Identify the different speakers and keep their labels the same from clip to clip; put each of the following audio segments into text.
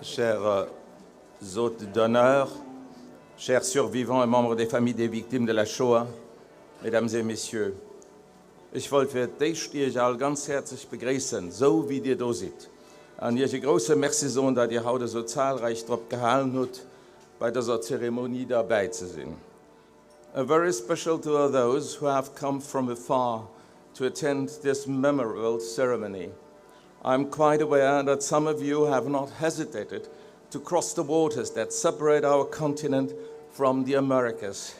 Speaker 1: chers hôtes d'honneur, chers survivants et membres des familles des victimes de la Shoah, Mesdames et Messieurs, ich wollte dich alle ganz herzlich begrüßen, so wie ihr da seid. Und ich große Merci sagen, dass ihr heute so zahlreich drauf gehalten habt, bei dieser Zeremonie dabei zu sein. A very special to all those who have come from afar to attend this memorable ceremony. I'm quite aware that some of you have not hesitated to cross the waters that separate our continent from the Americas.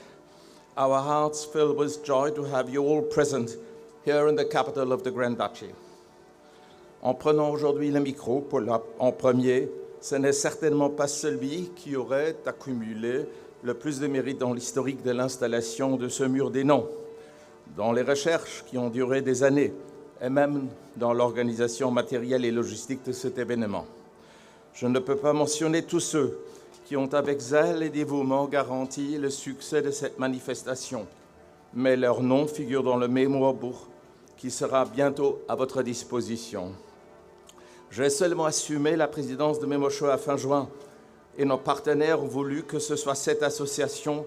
Speaker 1: Our hearts fill with joy to have you all present here in the capital of the Grand Duchy. En prenant aujourd'hui le micro en premier, ce n'est certainement pas celui qui aurait accumulé le plus de mérite dans l'historique de l'installation de ce mur des noms, dans les recherches qui ont duré des années, et même dans l'organisation matérielle et logistique de cet événement. Je ne peux pas mentionner tous ceux qui ont avec zèle et dévouement garanti le succès de cette manifestation, mais leurs noms figurent dans le mémoire-book qui sera bientôt à votre disposition. J'ai seulement assumé la présidence de Memo Shoah à fin juin et nos partenaires ont voulu que ce soit cette association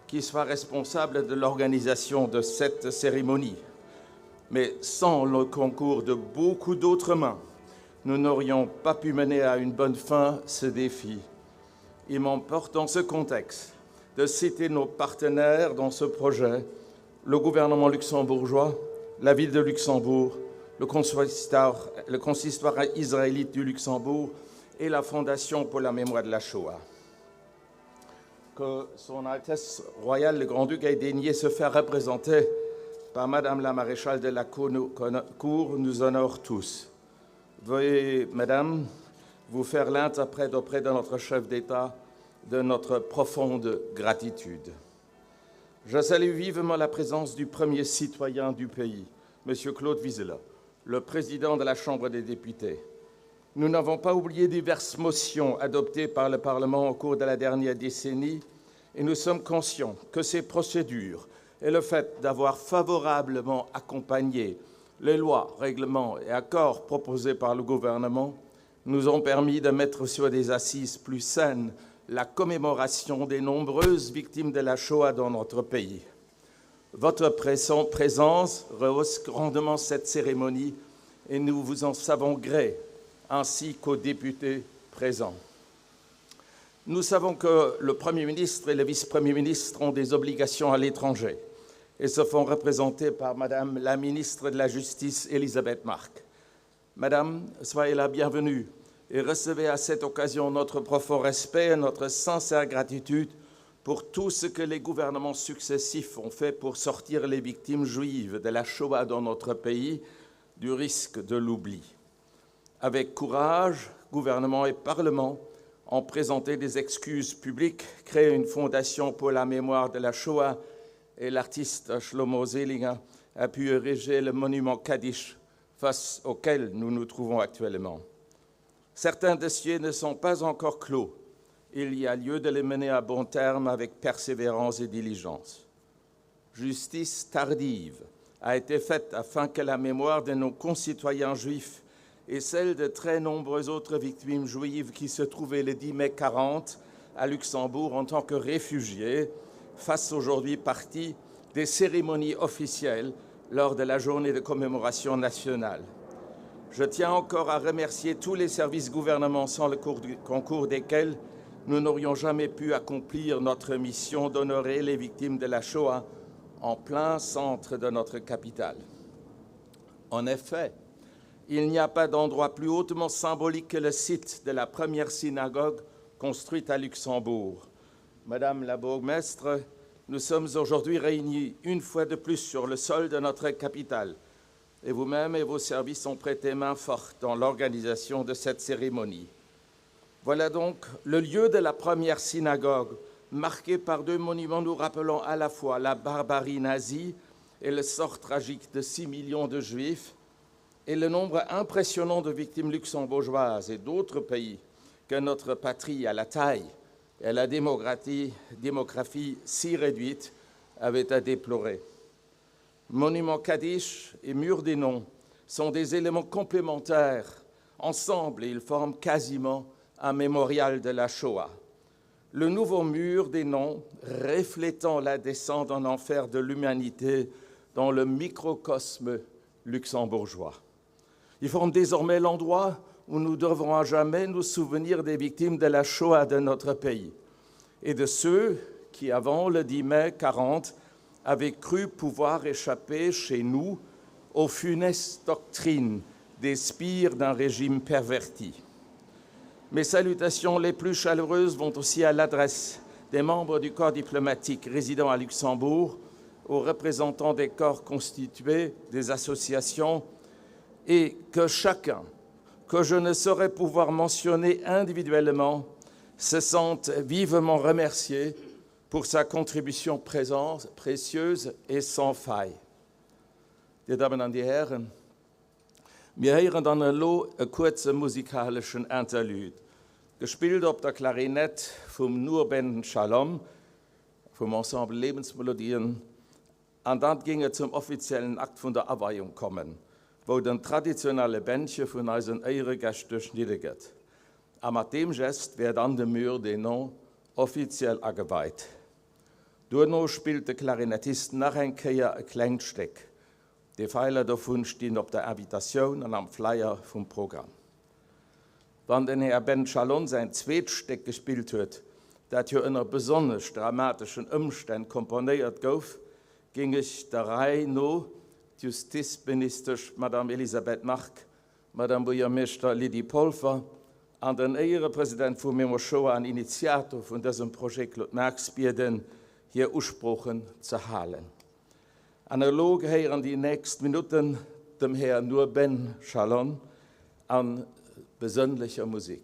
Speaker 1: qui soit responsable de l'organisation de cette cérémonie. Mais sans le concours de beaucoup d'autres mains, nous n'aurions pas pu mener à une bonne fin ce défi. Il m'importe dans ce contexte de citer nos partenaires dans ce projet, le gouvernement luxembourgeois, la ville de Luxembourg, le consistoire israélite du Luxembourg et la Fondation pour la mémoire de la Shoah. Que Son Altesse royale le Grand-Duc ait daigné se faire représenter par Madame la Maréchale de la Cour nous honore tous. Veuillez, Madame, vous faire l'interprète auprès de notre chef d'État de notre profonde gratitude. Je salue vivement la présence du premier citoyen du pays, M. Claude Wieseler, le président de la Chambre des députés. Nous n'avons pas oublié diverses motions adoptées par le Parlement au cours de la dernière décennie et nous sommes conscients que ces procédures et le fait d'avoir favorablement accompagné les lois, règlements et accords proposés par le gouvernement nous ont permis de mettre sur des assises plus saines la commémoration des nombreuses victimes de la Shoah dans notre pays. Votre présence rehausse grandement cette cérémonie et nous vous en savons gré, ainsi qu'aux députés présents. Nous savons que le Premier ministre et le vice-premier ministre ont des obligations à l'étranger et se font représenter par Madame la ministre de la Justice, Elisabeth Mark. Madame, soyez la bienvenue et recevez à cette occasion notre profond respect et notre sincère gratitude pour tout ce que les gouvernements successifs ont fait pour sortir les victimes juives de la Shoah dans notre pays du risque de l'oubli. Avec courage, gouvernement et parlement ont présenté des excuses publiques, créé une fondation pour la mémoire de la Shoah et l'artiste Shlomo Zelinger a pu ériger le monument Kaddish face auquel nous nous trouvons actuellement. Certains dossiers ne sont pas encore clos. Il y a lieu de les mener à bon terme avec persévérance et diligence. Justice tardive a été faite afin que la mémoire de nos concitoyens juifs et celle de très nombreuses autres victimes juives qui se trouvaient le 10 mai 40 à Luxembourg en tant que réfugiés fasse aujourd'hui partie des cérémonies officielles lors de la journée de commémoration nationale. Je tiens encore à remercier tous les services gouvernementaux sans le concours desquels nous n'aurions jamais pu accomplir notre mission d'honorer les victimes de la Shoah en plein centre de notre capitale. En effet, il n'y a pas d'endroit plus hautement symbolique que le site de la première synagogue construite à Luxembourg. Madame la bourgmestre, nous sommes aujourd'hui réunis une fois de plus sur le sol de notre capitale et vous-même et vos services ont prêté main forte dans l'organisation de cette cérémonie. Voilà donc le lieu de la première synagogue, marqué par deux monuments nous rappelant à la fois la barbarie nazie et le sort tragique de 6 millions de Juifs, et le nombre impressionnant de victimes luxembourgeoises et d'autres pays que notre patrie, à la taille et à la démographie si réduite, avait à déplorer. Monument Kaddish et mur des noms sont des éléments complémentaires. Ensemble, ils forment quasiment un mémorial de la Shoah. Le nouveau mur des noms reflétant la descente en enfer de l'humanité dans le microcosme luxembourgeois. Ils forment désormais l'endroit où nous devrons à jamais nous souvenir des victimes de la Shoah de notre pays et de ceux qui, avant le 10 mai 40, avaient cru pouvoir échapper chez nous aux funestes doctrines des spires d'un régime perverti. Mes salutations les plus chaleureuses vont aussi à l'adresse des membres du corps diplomatique résidant à Luxembourg, aux représentants des corps constitués, des associations, et que chacun, que je ne saurais pouvoir mentionner individuellement, se sente vivement remercié pour sa contribution précieuse et sans faille. Die Damen und die Herren, wir hören dann einen kurzen musikalischen Interlude, gespielt auf der Klarinette vom Nur-Ben Shalom, vom Ensemble Lebensmelodien. Und dann ging es zum offiziellen Akt von der Abweihung kommen, wo den traditionelle Bändchen von unseren Ehrengästen durchschnitten wird. Und mit dem Gest wird dann der Mur des Noms offiziell angeweiht. Danach spielt der Klarinettist nach ein Klangstück. Die Pfeiler davon stehen auf der Invitation und am Flyer vom Programm. Wenn der Herr Ben Shalom sein Zweitstück gespielt hat, das hier in einer besonders dramatischen Umständen komponiert wurde, ging ich der Reihe nach Justizminister Madame Elisabeth Mark, Madame Bürgermeister Lydie Polfer und den Ehrenpräsident von Memo Shoah und Initiator von diesem Projekt Claude Marx bieten, hier Aussprachen zu halten. Analog hören die nächsten Minuten dem Herrn Nur-Ben Shalom an besinnlicher Musik.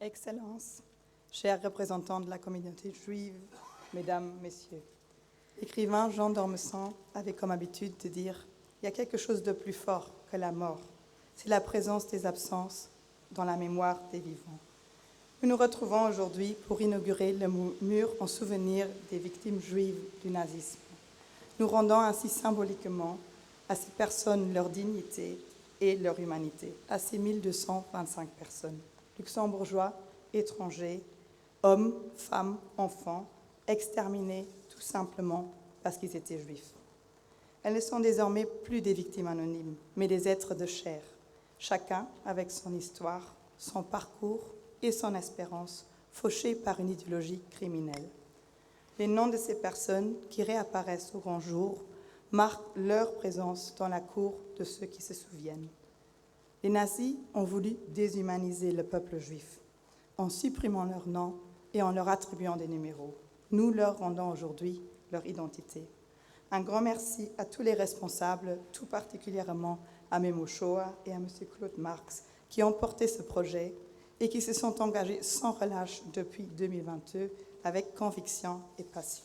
Speaker 2: Excellences, chers représentants de la communauté juive, Mesdames, Messieurs, l'écrivain Jean d'Ormesson avait comme habitude de dire « Il y a quelque chose de plus fort que la mort, c'est la présence des absences dans la mémoire des vivants ». Nous nous retrouvons aujourd'hui pour inaugurer le mur en souvenir des victimes juives du nazisme. Nous rendons ainsi symboliquement à ces personnes leur dignité et leur humanité, à ces 1225 personnes, luxembourgeois, étrangers, hommes, femmes, enfants, exterminés tout simplement parce qu'ils étaient juifs. Elles ne sont désormais plus des victimes anonymes, mais des êtres de chair, chacun avec son histoire, son parcours et son espérance, fauchés par une idéologie criminelle. Les noms de ces personnes qui réapparaissent au grand jour marquent leur présence dans la cour de ceux qui se souviennent. Les nazis ont voulu déshumaniser le peuple juif en supprimant leurs noms et en leur attribuant des numéros. Nous leur rendons aujourd'hui leur identité. Un grand merci à tous les responsables, tout particulièrement à Memo Shoah et à M. Claude Marx, qui ont porté ce projet et qui se sont engagés sans relâche depuis 2022 avec conviction et passion.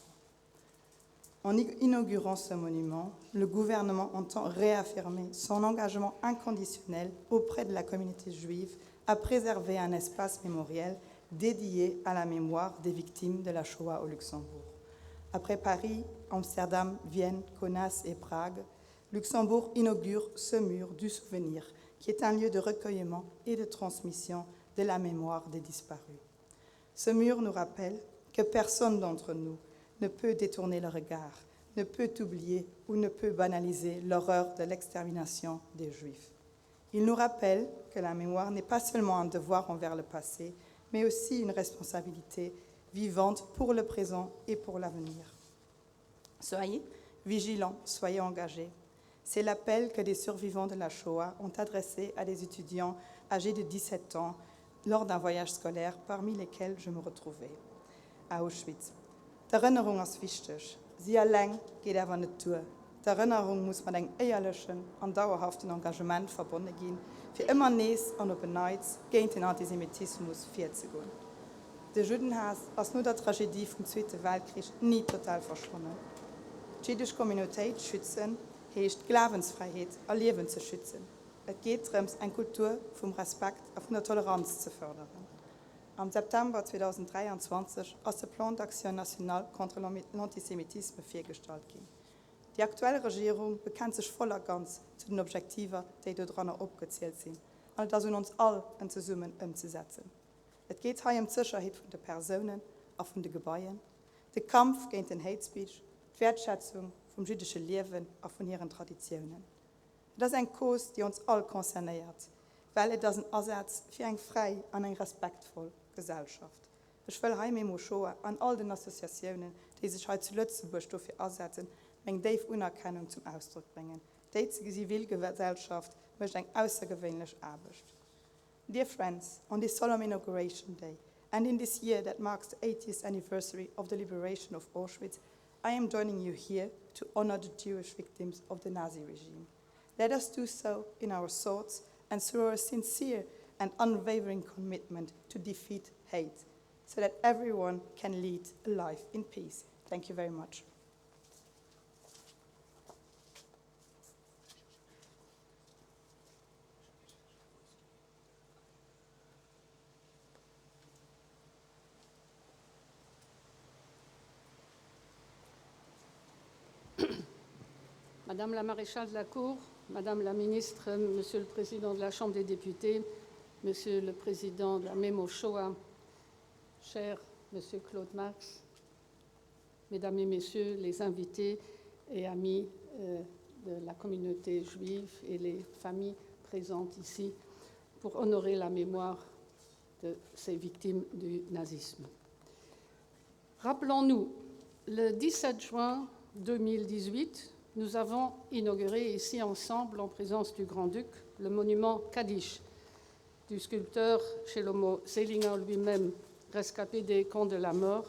Speaker 2: En inaugurant ce monument, le gouvernement entend réaffirmer son engagement inconditionnel auprès de la communauté juive à préserver un espace mémoriel dédié à la mémoire des victimes de la Shoah au Luxembourg. Après Paris, Amsterdam, Vienne, Kaunas et Prague, Luxembourg inaugure ce mur du souvenir, qui est un lieu de recueillement et de transmission de la mémoire des disparus. Ce mur nous rappelle que personne d'entre nous ne peut détourner le regard, ne peut oublier ou ne peut banaliser l'horreur de l'extermination des Juifs. Il nous rappelle que la mémoire n'est pas seulement un devoir envers le passé, mais aussi une responsabilité vivante pour le présent et pour l'avenir. Soyez vigilants, soyez engagés. C'est l'appel que des survivants de la Shoah ont adressé à des étudiants âgés de 17 ans lors d'un voyage scolaire parmi lesquels je me retrouvais à Auschwitz. Die Erinnerung ist wichtig. Sie allein geht aber nicht durch. Die Erinnerung muss mit einem ehrlichen und dauerhaften Engagement verbunden gehen, für immer nächst und op Neues gegen den Antisemitismus vorzugehen. Der Judenhass ist nur der Tragödie vom Zweiten Weltkrieg nie total verschwunden. Die jüdische Communität schützen heißt Glaubensfreiheit und Leben zu schützen. Es geht darum, eine Kultur vom Respekt und von der Toleranz zu fördern. Am September 2023 ist der Plan d'Action National contre l'Antisémitisme vorgestellt worden. Die aktuelle Regierung bekennt sich voll und ganz zu den Objektiven, die daran aufgezählt sind, und das uns alle zusammen umzusetzen. Es geht hier um die Sicherheit der Personen und von den Gebäuden, den Kampf gegen den Hate Speech, die Wertschätzung vom jüdischen Leben und von ihren Traditionen. Das ist ein Kurs, die uns alle konzerniert, weil es ein Ersatz für eine freie und eine respektvolle Gesellschaft. Ich will heute Memo Shoah an all den Assoziationen, die sich heute zu Lützeburg dafür einsetzen, eine tiefe Anerkennung zum Ausdruck bringen. Die Zivilgesellschaft möchte eine außergewöhnliche Arbeit. Dear friends, on this solemn inauguration day, and in this year that marks the 80th anniversary of the liberation of Auschwitz, I am joining you here to honor the Jewish victims of the Nazi regime. Let us do so in our thoughts and through our sincere and unwavering commitment to defeat hate, so that everyone can lead a life in peace. Thank you very much.
Speaker 3: Madame la maréchale de la Cour, Madame la ministre, Monsieur le Président de la Chambre des députés, Monsieur le Président de la Memo Shoah, cher Monsieur Claude Marx, Mesdames et Messieurs les invités et amis de la communauté juive et les familles présentes ici pour honorer la mémoire de ces victimes du nazisme. Rappelons-nous, le 17 juin 2018, nous avons inauguré ici ensemble, en présence du Grand-Duc, le monument Kaddish du sculpteur Shlomo Seilinger lui-même, rescapé des camps de la mort,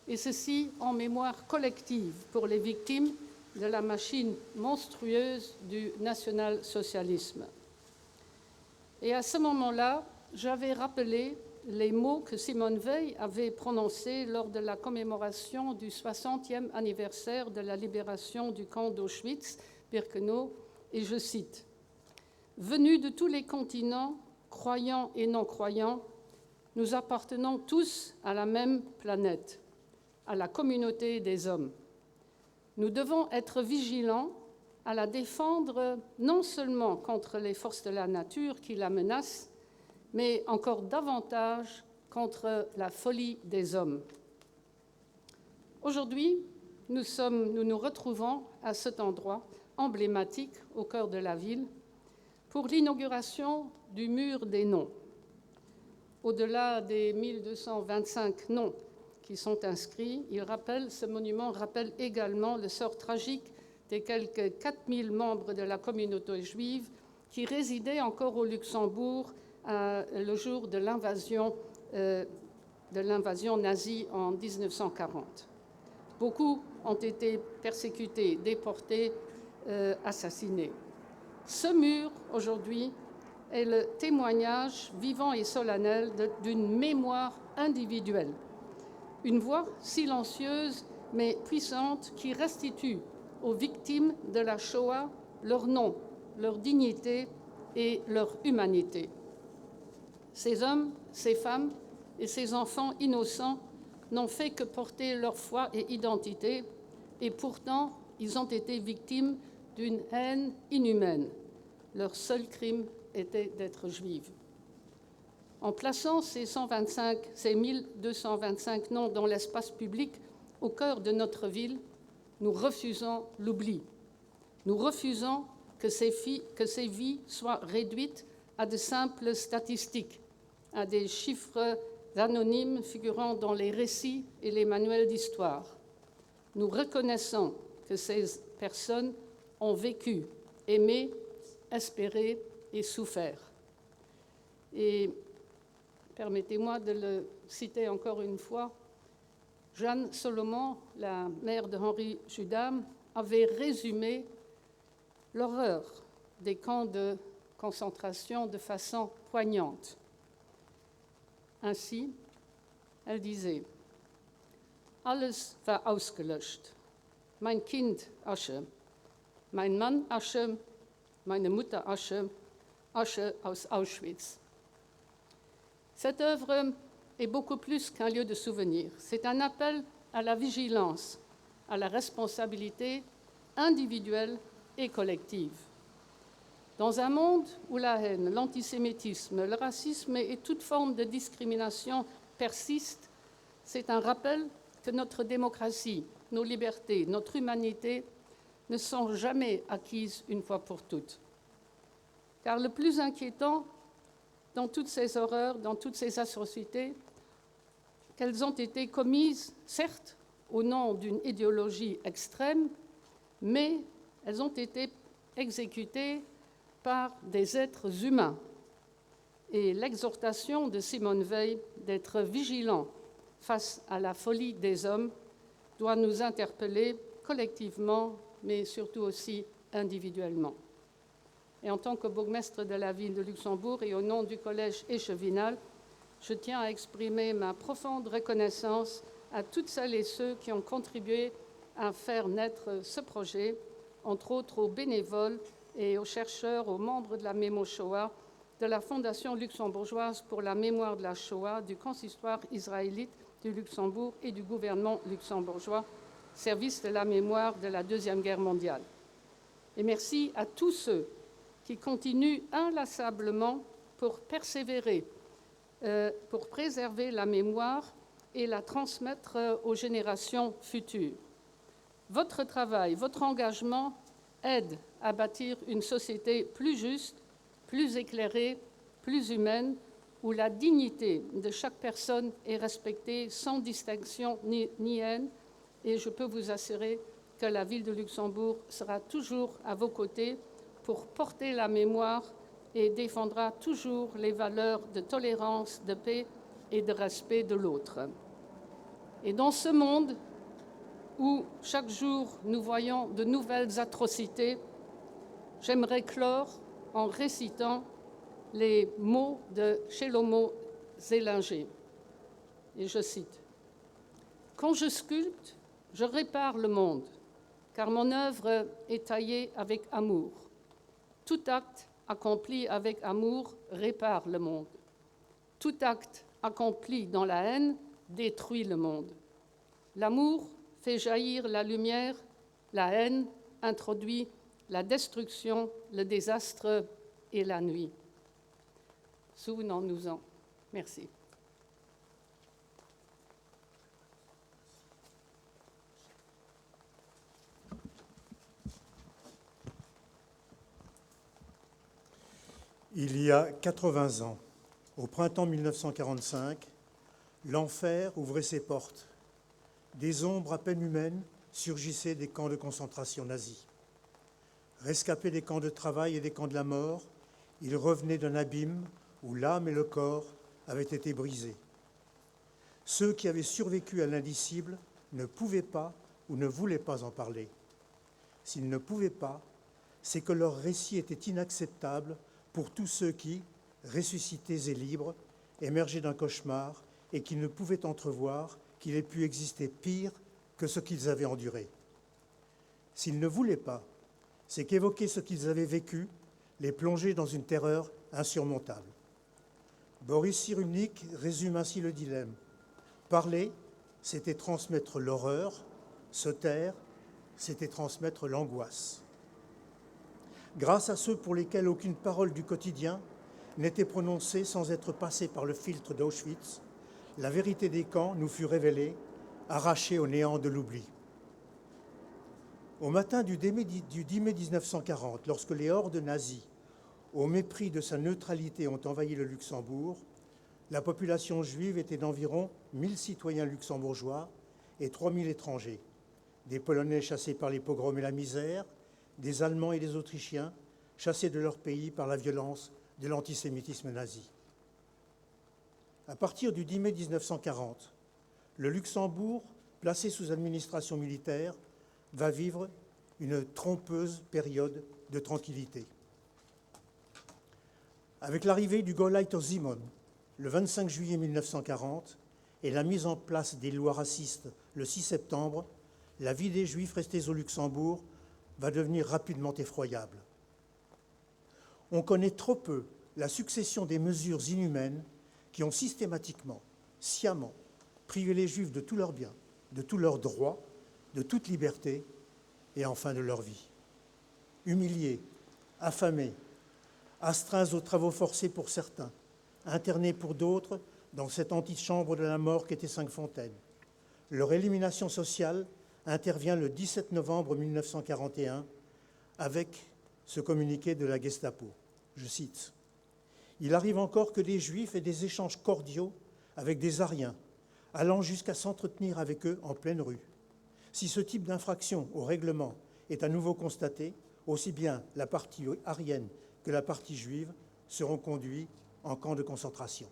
Speaker 3: et ceci en mémoire collective pour les victimes de la machine monstrueuse du national-socialisme. Et à ce moment-là, j'avais rappelé les mots que Simone Veil avait prononcés lors de la commémoration du 60e anniversaire de la libération du camp d'Auschwitz-Birkenau, et je cite « Venus de tous les continents, croyants et non-croyants, nous appartenons tous à la même planète, à la communauté des hommes. Nous devons être vigilants à la défendre non seulement contre les forces de la nature qui la menacent, mais encore davantage contre la folie des hommes. » Aujourd'hui, nous nous retrouvons à cet endroit emblématique au cœur de la ville pour l'inauguration du mur des noms. Au-delà des 1225 noms qui sont inscrits, ce monument rappelle également le sort tragique des quelques 4000 membres de la communauté juive qui résidaient encore au Luxembourg le jour de l'invasion nazie en 1940. Beaucoup ont été persécutés, déportés, assassinés. Ce mur, aujourd'hui, est le témoignage vivant et solennel d'une mémoire individuelle, une voix silencieuse mais puissante qui restitue aux victimes de la Shoah leur nom, leur dignité et leur humanité. Ces hommes, ces femmes et ces enfants innocents n'ont fait que porter leur foi et identité, et pourtant ils ont été victimes d'une haine inhumaine. Leur seul crime était d'être juifs. En plaçant ces 1225 noms dans l'espace public au cœur de notre ville, nous refusons l'oubli. Nous refusons que ces vies soient réduites à de simples statistiques, à des chiffres anonymes figurant dans les récits et les manuels d'histoire. Nous reconnaissons que ces personnes ont vécu, aimé, espéré et souffert. Et permettez-moi de le citer encore une fois, Jeanne Solomon, la mère de Henri Judam, avait résumé l'horreur des camps de concentration de façon poignante. Ainsi, elle disait « Alles war ausgelöscht. Mein Kind Asche, mein Mann Asche, meine Mutter Asche, Asche aus Auschwitz. » Cette œuvre est beaucoup plus qu'un lieu de souvenir. C'est un appel à la vigilance, à la responsabilité individuelle et collective. Dans un monde où la haine, l'antisémitisme, le racisme et toute forme de discrimination persistent, c'est un rappel que notre démocratie, nos libertés, notre humanité ne sont jamais acquises une fois pour toutes. Car le plus inquiétant dans toutes ces horreurs, dans toutes ces atrocités, qu'elles ont été commises, certes, au nom d'une idéologie extrême, mais elles ont été exécutées par des êtres humains. Et l'exhortation de Simone Veil d'être vigilants face à la folie des hommes doit nous interpeller collectivement, mais surtout aussi individuellement. Et en tant que bourgmestre de la ville de Luxembourg et au nom du collège Échevinal, je tiens à exprimer ma profonde reconnaissance à toutes celles et ceux qui ont contribué à faire naître ce projet, entre autres aux bénévoles et aux chercheurs, aux membres de la Mémo Shoah, de la Fondation luxembourgeoise pour la mémoire de la Shoah, du consistoire israélite du Luxembourg et du gouvernement luxembourgeois, service de la mémoire de la Deuxième Guerre mondiale. Et merci à tous ceux qui continuent inlassablement pour persévérer, pour préserver la mémoire et la transmettre aux générations futures. Votre travail, votre engagement aide à bâtir une société plus juste, plus éclairée, plus humaine, où la dignité de chaque personne est respectée sans distinction ni haine. Et je peux vous assurer que la ville de Luxembourg sera toujours à vos côtés pour porter la mémoire et défendra toujours les valeurs de tolérance, de paix et de respect de l'autre. Et dans ce monde où chaque jour nous voyons de nouvelles atrocités, j'aimerais clore en récitant les mots de Shlomo Zélinger. Et je cite, « Quand je sculpte, je répare le monde, car mon œuvre est taillée avec amour. Tout acte accompli avec amour répare le monde. Tout acte accompli dans la haine détruit le monde. L'amour fait jaillir la lumière, la haine introduit la destruction, le désastre et la nuit. » Souvenons-nous-en. Merci.
Speaker 4: Il y a 80 ans, au printemps 1945, l'enfer ouvrait ses portes. Des ombres à peine humaines surgissaient des camps de concentration nazis. Rescapés des camps de travail et des camps de la mort, ils revenaient d'un abîme où l'âme et le corps avaient été brisés. Ceux qui avaient survécu à l'indicible ne pouvaient pas ou ne voulaient pas en parler. S'ils ne pouvaient pas, c'est que leur récit était inacceptable pour tous ceux qui, ressuscités et libres, émergeaient d'un cauchemar et qui ne pouvaient entrevoir qu'il ait pu exister pire que ce qu'ils avaient enduré. S'ils ne voulaient pas, c'est qu'évoquer ce qu'ils avaient vécu les plongeait dans une terreur insurmontable. Boris Cyrulnik résume ainsi le dilemme. Parler, c'était transmettre l'horreur. Se taire, c'était transmettre l'angoisse. Grâce à ceux pour lesquels aucune parole du quotidien n'était prononcée sans être passée par le filtre d'Auschwitz, la vérité des camps nous fut révélée, arrachée au néant de l'oubli. Au matin du 10 mai 1940, lorsque les hordes nazies, au mépris de sa neutralité, ont envahi le Luxembourg, la population juive était d'environ 1000 citoyens luxembourgeois et 3000 étrangers, des Polonais chassés par les pogroms et la misère, des Allemands et des Autrichiens chassés de leur pays par la violence de l'antisémitisme nazi. À partir du 10 mai 1940, le Luxembourg, placé sous administration militaire, va vivre une trompeuse période de tranquillité. Avec l'arrivée du Gauleiter-Simon, le 25 juillet 1940, et la mise en place des lois racistes le 6 septembre, la vie des Juifs restés au Luxembourg va devenir rapidement effroyable. On connaît trop peu la succession des mesures inhumaines qui ont systématiquement, sciemment, privé les Juifs de tous leurs biens, de tous leurs droits, de toute liberté et enfin de leur vie. Humiliés, affamés, astreints aux travaux forcés pour certains, internés pour d'autres dans cette antichambre de la mort qu'était Cinq-Fontaines. Leur élimination sociale intervient le 17 novembre 1941 avec ce communiqué de la Gestapo. Je cite, « Il arrive encore que des Juifs aient des échanges cordiaux avec des Ariens, allant jusqu'à s'entretenir avec eux en pleine rue. Si ce type d'infraction au règlement est à nouveau constaté, aussi bien la partie arienne que la partie juive seront conduits en camp de concentration. »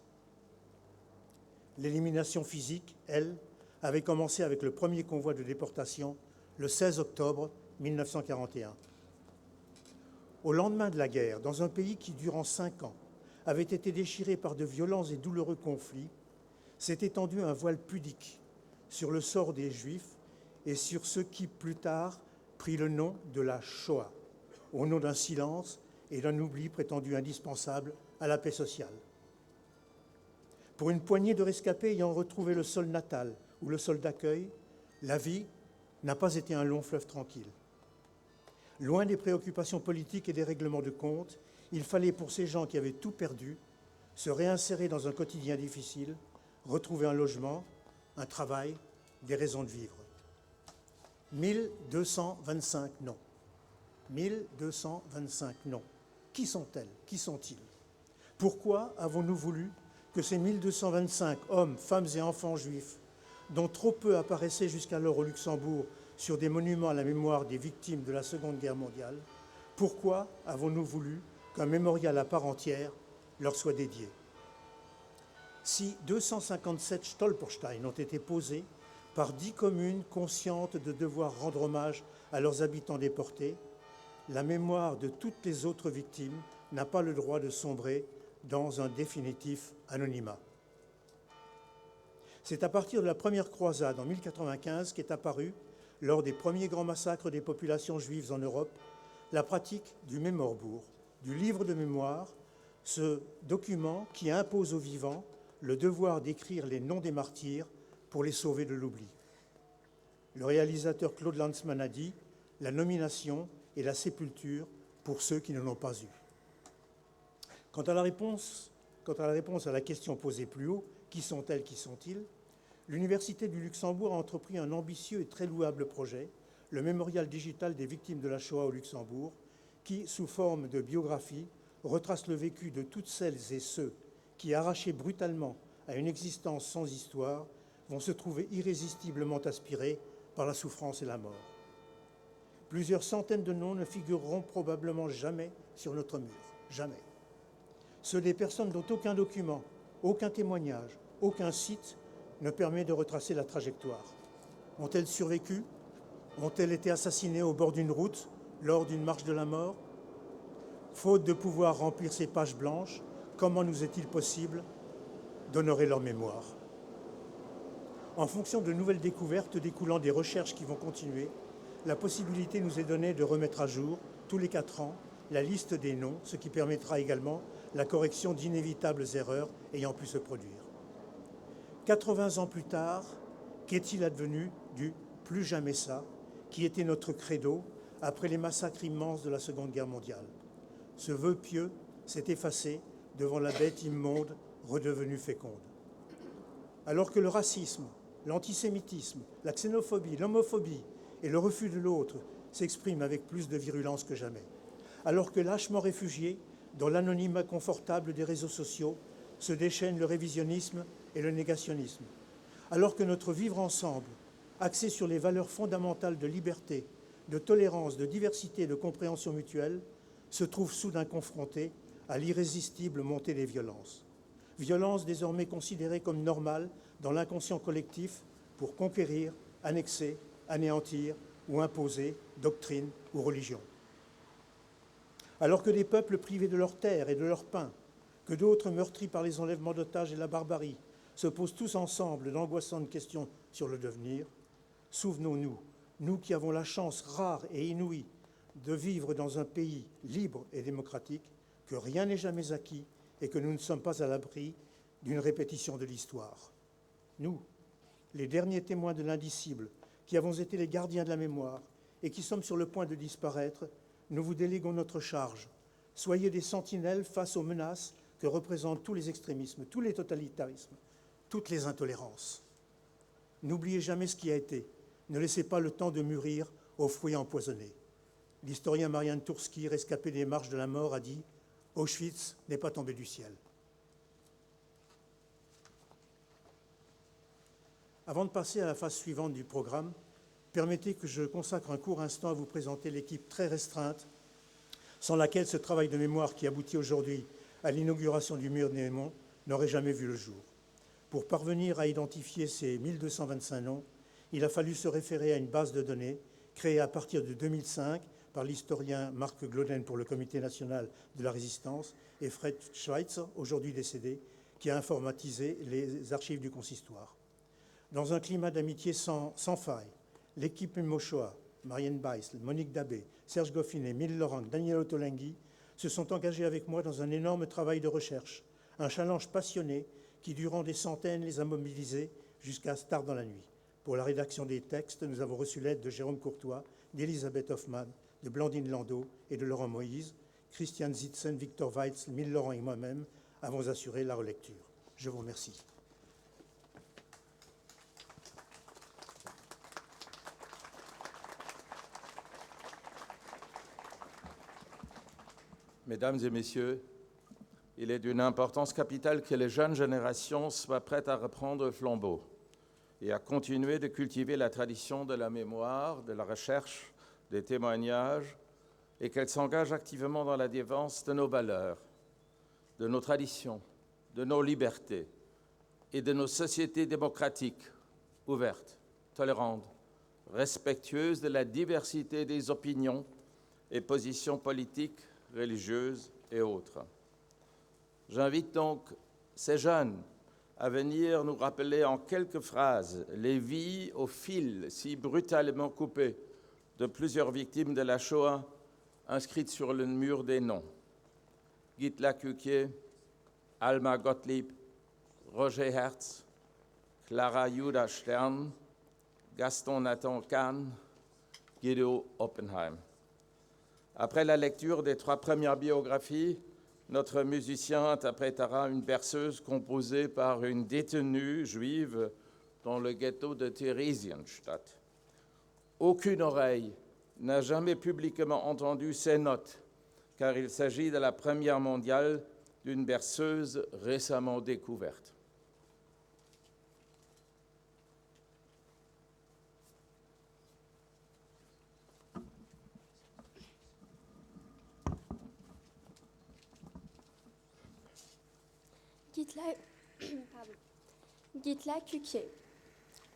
Speaker 4: L'élimination physique, elle, avait commencé avec le premier convoi de déportation le 16 octobre 1941. Au lendemain de la guerre, dans un pays qui, durant 5 ans, avait été déchiré par de violents et douloureux conflits, s'est étendu un voile pudique sur le sort des Juifs et sur ce qui, plus tard, prit le nom de la Shoah, au nom d'un silence et d'un oubli prétendu indispensable à la paix sociale. Pour une poignée de rescapés ayant retrouvé le sol natal ou le sol d'accueil, la vie n'a pas été un long fleuve tranquille. Loin des préoccupations politiques et des règlements de compte, il fallait pour ces gens qui avaient tout perdu se réinsérer dans un quotidien difficile, retrouver un logement, un travail, des raisons de vivre. 1225 noms. 1225 noms. Qui sont-elles? Qui sont-ils? Pourquoi avons-nous voulu que ces 1225 hommes, femmes et enfants juifs, dont trop peu apparaissaient jusqu'alors au Luxembourg sur des monuments à la mémoire des victimes de la Seconde Guerre mondiale, pourquoi avons-nous voulu qu'un mémorial à part entière leur soit dédié? Si 257 Stolpersteine ont été posés par 10 communes conscientes de devoir rendre hommage à leurs habitants déportés, la mémoire de toutes les autres victimes n'a pas le droit de sombrer dans un définitif anonymat. C'est à partir de la première croisade en 1095 qu'est apparue, lors des premiers grands massacres des populations juives en Europe, la pratique du Mémorbourg, du livre de mémoire, ce document qui impose aux vivants le devoir d'écrire les noms des martyrs pour les sauver de l'oubli. Le réalisateur Claude Lanzmann a dit « La nomination et la sépulture pour ceux qui ne l'ont pas eu ». Quant à la réponse à la question posée plus haut, qui sont-elles, qui sont-ils ? L'Université du Luxembourg a entrepris un ambitieux et très louable projet, le Mémorial digital des victimes de la Shoah au Luxembourg, qui, sous forme de biographie, retrace le vécu de toutes celles et ceux qui, arrachés brutalement à une existence sans histoire, vont se trouver irrésistiblement aspirés par la souffrance et la mort. Plusieurs centaines de noms ne figureront probablement jamais sur notre mur, jamais. Ceux des personnes dont aucun document, aucun témoignage, aucun site ne permet de retracer la trajectoire. Ont-elles survécu ? Ont-elles été assassinées au bord d'une route, lors d'une marche de la mort ? Faute de pouvoir remplir ces pages blanches, comment nous est-il possible d'honorer leur mémoire ? En fonction de nouvelles découvertes découlant des recherches qui vont continuer, la possibilité nous est donnée de remettre à jour, tous les 4 ans, la liste des noms, ce qui permettra également la correction d'inévitables erreurs ayant pu se produire. 80 ans plus tard, qu'est-il advenu du « plus jamais ça » qui était notre credo après les massacres immenses de la Seconde Guerre mondiale ? Ce vœu pieux s'est effacé devant la bête immonde redevenue féconde. Alors que le racisme, l'antisémitisme, la xénophobie, l'homophobie et le refus de l'autre s'expriment avec plus de virulence que jamais. Alors que lâchement réfugiés dans l'anonymat confortable des réseaux sociaux se déchaînent le révisionnisme et le négationnisme. Alors que notre vivre ensemble, axé sur les valeurs fondamentales de liberté, de tolérance, de diversité et de compréhension mutuelle, se trouve soudain confronté à l'irrésistible montée des violences. Violences désormais considérées comme normales dans l'inconscient collectif pour conquérir, annexer, anéantir ou imposer doctrine ou religion. Alors que des peuples privés de leurs terres et de leur pain, que d'autres meurtris par les enlèvements d'otages et la barbarie, se posent tous ensemble d'angoissantes questions sur le devenir, souvenons-nous, nous qui avons la chance rare et inouïe de vivre dans un pays libre et démocratique, que rien n'est jamais acquis et que nous ne sommes pas à l'abri d'une répétition de l'histoire. Nous, les derniers témoins de l'indicible, qui avons été les gardiens de la mémoire et qui sommes sur le point de disparaître, nous vous déléguons notre charge. Soyez des sentinelles face aux menaces que représentent tous les extrémismes, tous les totalitarismes, toutes les intolérances. N'oubliez jamais ce qui a été. Ne laissez pas le temps de mûrir aux fruits empoisonnés. L'historien Marian Turski, rescapé des marches de la mort, a dit « Auschwitz n'est pas tombé du ciel ». Avant de passer à la phase suivante du programme, permettez que je consacre un court instant à vous présenter l'équipe très restreinte sans laquelle ce travail de mémoire qui aboutit aujourd'hui à l'inauguration du mur des Némons n'aurait jamais vu le jour. Pour parvenir à identifier ces 1225 noms, il a fallu se référer à une base de données créée à partir de 2005 par l'historien Marc Gloden pour le Comité national de la résistance et Fred Schweitzer, aujourd'hui décédé, qui a informatisé les archives du consistoire. Dans un climat d'amitié sans faille, l'équipe Memo Shoah, Marianne Beisl, Monique Dabé, Serge Goffinet, Mille Laurent, Daniel Ottolenghi se sont engagés avec moi dans un énorme travail de recherche, un challenge passionné qui, durant des centaines, les a mobilisés jusqu'à tard dans la nuit. Pour la rédaction des textes, nous avons reçu l'aide de Jérôme Courtois, d'Elisabeth Hoffmann, de Blandine Landau et de Laurent Moïse. Christian Zitzen, Victor Weitz, Mille Laurent et moi-même avons assuré la relecture. Je vous remercie.
Speaker 1: Mesdames et messieurs, il est d'une importance capitale que les jeunes générations soient prêtes à reprendre le flambeau et à continuer de cultiver la tradition de la mémoire, de la recherche, des témoignages, et qu'elles s'engagent activement dans la défense de nos valeurs, de nos traditions, de nos libertés et de nos sociétés démocratiques, ouvertes, tolérantes, respectueuses de la diversité des opinions et positions politiques, religieuses et autres. J'invite donc ces jeunes à venir nous rappeler en quelques phrases les vies au fil si brutalement coupées de plusieurs victimes de la Shoah inscrites sur le mur des noms. Gitla Kukier, Alma Gottlieb, Roger Hertz, Clara Judah Stern, Gaston Nathan Kahn, Guido Oppenheim. Après la lecture des 3 premières biographies, notre musicien interprétera une berceuse composée par une détenue juive dans le ghetto de Theresienstadt. Aucune oreille n'a jamais publiquement entendu ces notes, car il s'agit de la première mondiale d'une berceuse récemment découverte.
Speaker 5: Gitla Kukier.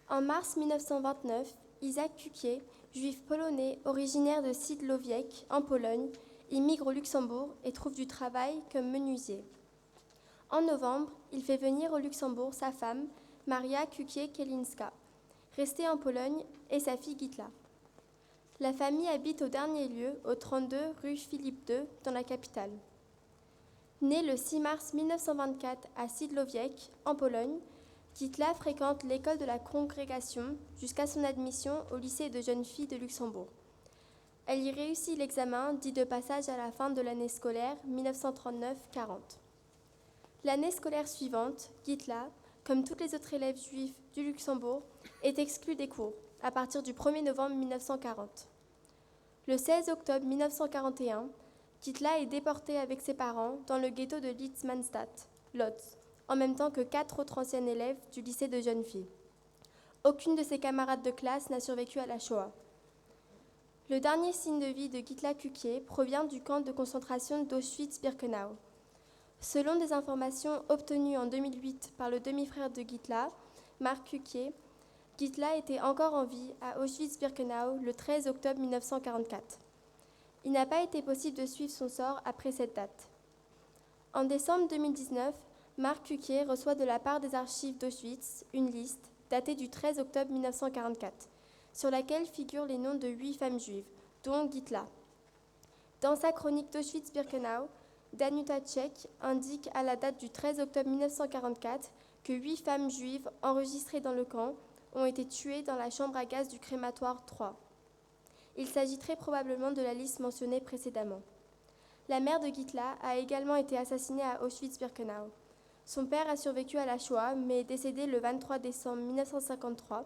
Speaker 5: En mars 1929, Isaac Kukier, juif polonais originaire de Sidlowiec, en Pologne, immigre au Luxembourg et trouve du travail comme menuisier. En novembre, il fait venir au Luxembourg sa femme, Maria Kukier-Kielinska, restée en Pologne, et sa fille Gitla. La famille habite au dernier lieu, au 32 rue Philippe II, dans la capitale. Né le 6 mars 1924 à Sidlowiec, en Pologne, Gitla fréquente l'école de la Congrégation jusqu'à son admission au lycée de jeunes filles de Luxembourg. Elle y réussit l'examen dit de passage à la fin de l'année scolaire 1939-40. L'année scolaire suivante, Gitla, comme tous les autres élèves juifs du Luxembourg, est exclue des cours à partir du 1er novembre 1940. Le 16 octobre 1941, Gitla est déportée avec ses parents dans le ghetto de Litzmannstadt, Lodz, en même temps que 4 autres anciennes élèves du lycée de jeunes filles. Aucune de ses camarades de classe n'a survécu à la Shoah. Le dernier signe de vie de Gitla Kukier provient du camp de concentration d'Auschwitz-Birkenau. Selon des informations obtenues en 2008 par le demi-frère de Gitla, Marc Kukier, Gitla était encore en vie à Auschwitz-Birkenau le 13 octobre 1944. Il n'a pas été possible de suivre son sort après cette date. En décembre 2019, Marc Kukier reçoit de la part des archives d'Auschwitz une liste datée du 13 octobre 1944, sur laquelle figurent les noms de 8 femmes juives, dont Gitla. Dans sa chronique d'Auschwitz-Birkenau, Danuta Tchek indique à la date du 13 octobre 1944 que 8 femmes juives enregistrées dans le camp ont été tuées dans la chambre à gaz du crématoire 3. Il s'agit très probablement de la liste mentionnée précédemment. La mère de Gitla a également été assassinée à Auschwitz-Birkenau. Son père a survécu à la Shoah, mais est décédé le 23 décembre 1953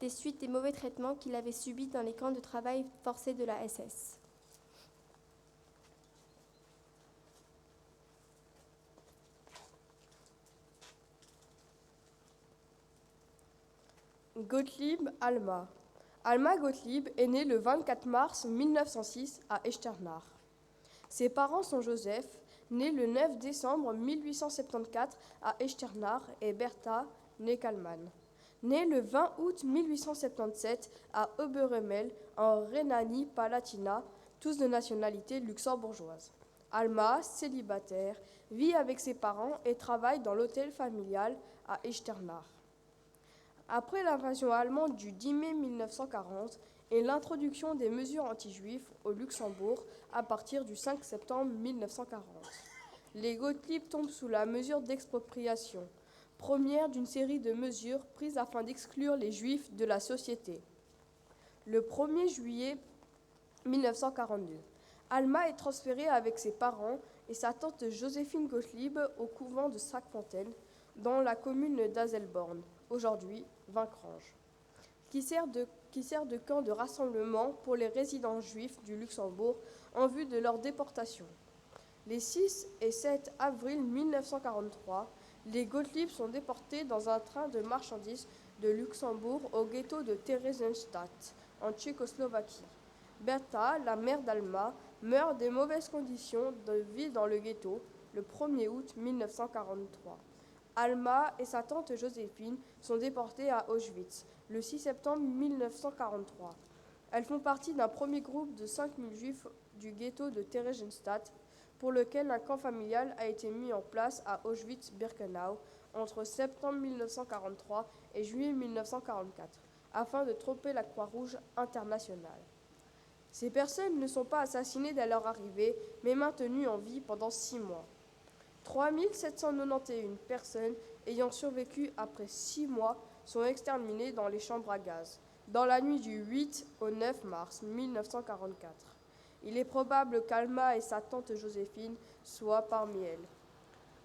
Speaker 5: des suites des mauvais traitements qu'il avait subis dans les camps de travail forcés de la SS.
Speaker 6: Gottlieb Alma. Alma Gottlieb est née le 24 mars 1906 à Echternach. Ses parents sont Joseph, né le 9 décembre 1874 à Echternach, et Bertha, née Kallmann, née le 20 août 1877 à Oberemel, en Rhénanie-Palatinat, tous de nationalité luxembourgeoise. Alma, célibataire, vit avec ses parents et travaille dans l'hôtel familial à Echternach. Après l'invasion allemande du 10 mai 1940 et l'introduction des mesures anti-juifs au Luxembourg à partir du 5 septembre 1940, les Gottlieb tombent sous la mesure d'expropriation, première d'une série de mesures prises afin d'exclure les juifs de la société. Le 1er juillet 1942, Alma est transférée avec ses parents et sa tante Joséphine Gottlieb au couvent de Sackfontaine, dans la commune d'Azelborn, aujourd'hui Vincrange, qui sert de camp de rassemblement pour les résidents juifs du Luxembourg en vue de leur déportation. Les 6 et 7 avril 1943, les Gottlieb sont déportés dans un train de marchandises de Luxembourg au ghetto de Theresienstadt, en Tchécoslovaquie. Bertha, la mère d'Alma, meurt des mauvaises conditions de vie dans le ghetto le 1er août 1943. Alma et sa tante Joséphine sont déportées à Auschwitz le 6 septembre 1943. Elles font partie d'un premier groupe de 5000 juifs du ghetto de Theresienstadt, pour lequel un camp familial a été mis en place à Auschwitz-Birkenau entre septembre 1943 et juillet 1944, afin de tromper la Croix-Rouge internationale. Ces personnes ne sont pas assassinées dès leur arrivée, mais maintenues en vie pendant 6 mois. 3 791 personnes ayant survécu après 6 mois sont exterminées dans les chambres à gaz, dans la nuit du 8 au 9 mars 1944. Il est probable qu'Alma et sa tante Joséphine soient parmi elles.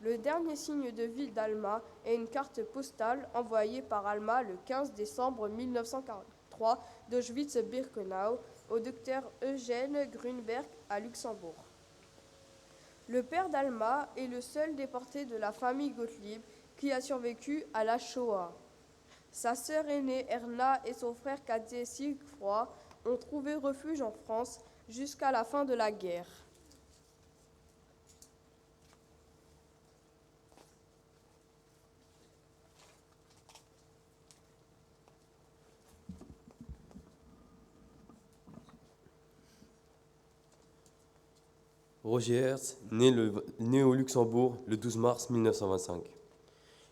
Speaker 6: Le dernier signe de vie d'Alma est une carte postale envoyée par Alma le 15 décembre 1943 d'Auschwitz-Birkenau au docteur Eugène Grunberg à Luxembourg. Le père d'Alma est le seul déporté de la famille Gottlieb qui a survécu à la Shoah. Sa sœur aînée Erna et son frère cadet Siegfried ont trouvé refuge en France jusqu'à la fin de la guerre.
Speaker 7: Roger Hertz, né au Luxembourg le 12 mars 1925.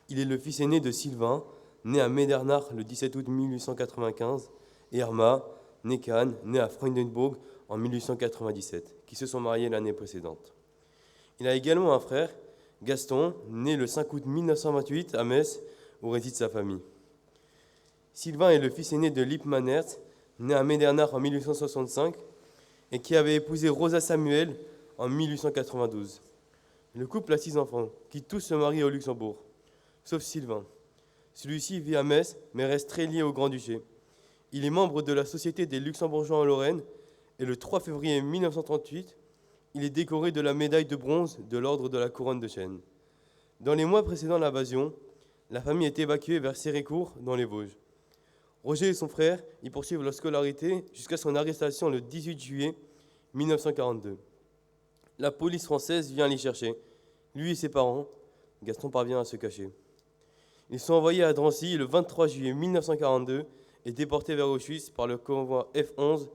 Speaker 7: Il est le fils aîné de Sylvain, né à Medernach le 17 août 1895, et Irma, née Kahn, née à Freudenburg en 1897, qui se sont mariés l'année précédente. Il a également un frère, Gaston, né le 5 août 1928 à Metz, où réside sa famille. Sylvain est le fils aîné de Lippmann Hertz, né à Medernach en 1865, et qui avait épousé Rosa Samuel en 1892. Le couple a 6 enfants, qui tous se marient au Luxembourg, sauf Sylvain. Celui-ci vit à Metz, mais reste très lié au Grand-Duché. Il est membre de la Société des Luxembourgeois en Lorraine, et le 3 février 1938, il est décoré de la médaille de bronze de l'Ordre de la Couronne de Chêne. Dans les mois précédant l'invasion, la famille est évacuée vers Séricourt, dans les Vosges. Roger et son frère y poursuivent leur scolarité jusqu'à son arrestation le 18 juillet 1942. La police française vient l'y chercher. Lui et ses parents, Gaston parvient à se cacher. Ils sont envoyés à Drancy le 23 juillet 1942 et déportés vers Auschwitz par le convoi F-11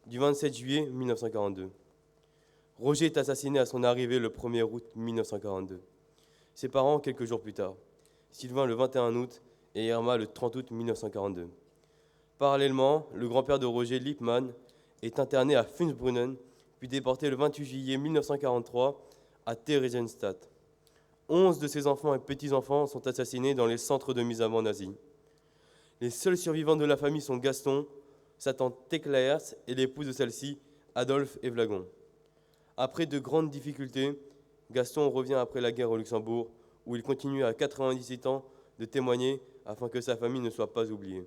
Speaker 7: du 27 juillet 1942. Roger est assassiné à son arrivée le 1er août 1942. Ses parents quelques jours plus tard. Sylvain le 21 août et Irma le 30 août 1942. Parallèlement, le grand-père de Roger, Lippmann, est interné à Funzbrunnen, puis déporté le 28 juillet 1943 à Theresienstadt. 11 de ses enfants et petits-enfants sont assassinés dans les centres de mise à mort nazis. Les seuls survivants de la famille sont Gaston, sa tante Thekla Hertz et l'épouse de celle-ci, Adolphe Evlagon. Après de grandes difficultés, Gaston revient après la guerre au Luxembourg, où il continue à 97 ans de témoigner afin que sa famille ne soit pas oubliée.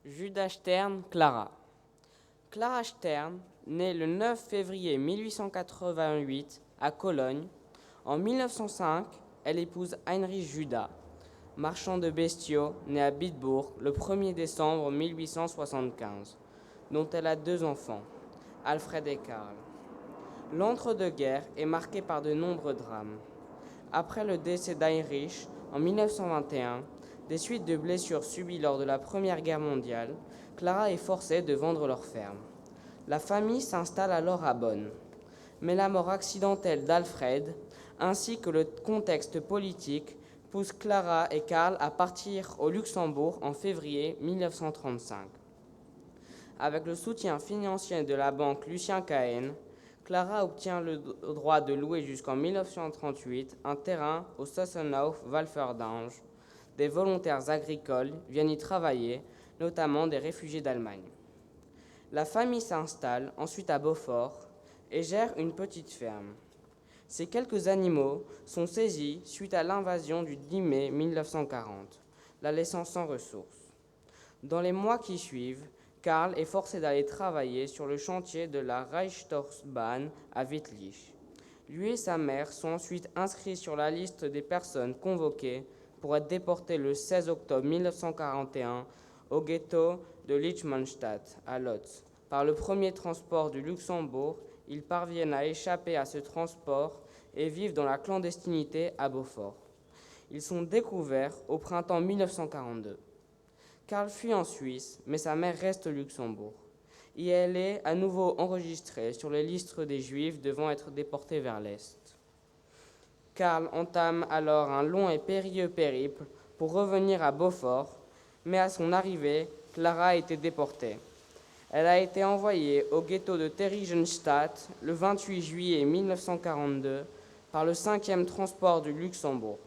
Speaker 8: Judas Stern, Clara. Clara Stern, née le 9 février 1888 à Cologne. En 1905, elle épouse Heinrich Judas, marchand de bestiaux, né à Bitburg le 1er décembre 1875, dont elle a 2 enfants, Alfred et Karl. L'entre-deux-guerres est marqué par de nombreux drames. Après le décès d'Heinrich en 1921, des suites de blessures subies lors de la Première Guerre mondiale, Clara est forcée de vendre leur ferme. La famille s'installe alors à Bonn. Mais la mort accidentelle d'Alfred, ainsi que le contexte politique, poussent Clara et Karl à partir au Luxembourg en février 1935. Avec le soutien financier de la banque Lucien Cahen, Clara obtient le droit de louer jusqu'en 1938 un terrain au Sossenhof-Walfendange. Des volontaires agricoles viennent y travailler, notamment des réfugiés d'Allemagne. La famille s'installe ensuite à Beaufort et gère une petite ferme. Ces quelques animaux sont saisis suite à l'invasion du 10 mai 1940, la laissant sans ressources. Dans les mois qui suivent, Karl est forcé d'aller travailler sur le chantier de la Reichstorfbahn à Wittlich. Lui et sa mère sont ensuite inscrits sur la liste des personnes convoquées pour être déportées le 16 octobre 1941 au ghetto de Lichmannstadt, à Lodz. Par le premier transport du Luxembourg, ils parviennent à échapper à ce transport et vivent dans la clandestinité à Beaufort. Ils sont découverts au printemps 1942. Karl fuit en Suisse, mais sa mère reste au Luxembourg. Et elle est à nouveau enregistrée sur les listes des Juifs devant être déportés vers l'Est. Karl entame alors un long et périlleux périple pour revenir à Beaufort, mais à son arrivée, Clara a été déportée. Elle a été envoyée au ghetto de Theresienstadt le 28 juillet 1942 par le 5e transport du Luxembourg,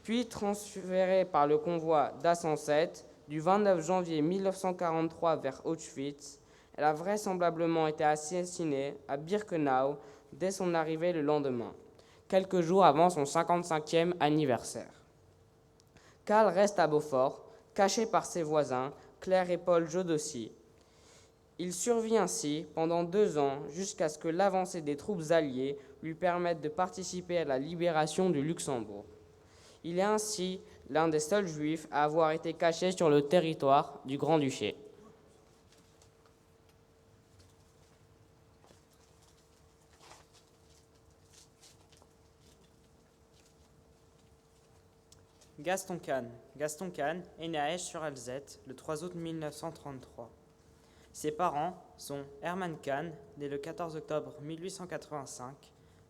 Speaker 8: puis transférée par le convoi d'A107 du 29 janvier 1943 vers Auschwitz. Elle a vraisemblablement été assassinée à Birkenau dès son arrivée le lendemain, quelques jours avant son 55e anniversaire. Karl reste à Beaufort, caché par ses voisins, Claire et Paul Jodossi. Il survit ainsi pendant 2 ans jusqu'à ce que l'avancée des troupes alliées lui permette de participer à la libération du Luxembourg. Il est ainsi l'un des seuls juifs à avoir été caché sur le territoire du Grand-Duché.
Speaker 9: Gaston Kahn. Gaston Kahn est né à Esch-sur-Alzette le 3 août 1933. Ses parents sont Hermann Kahn, né le 14 octobre 1885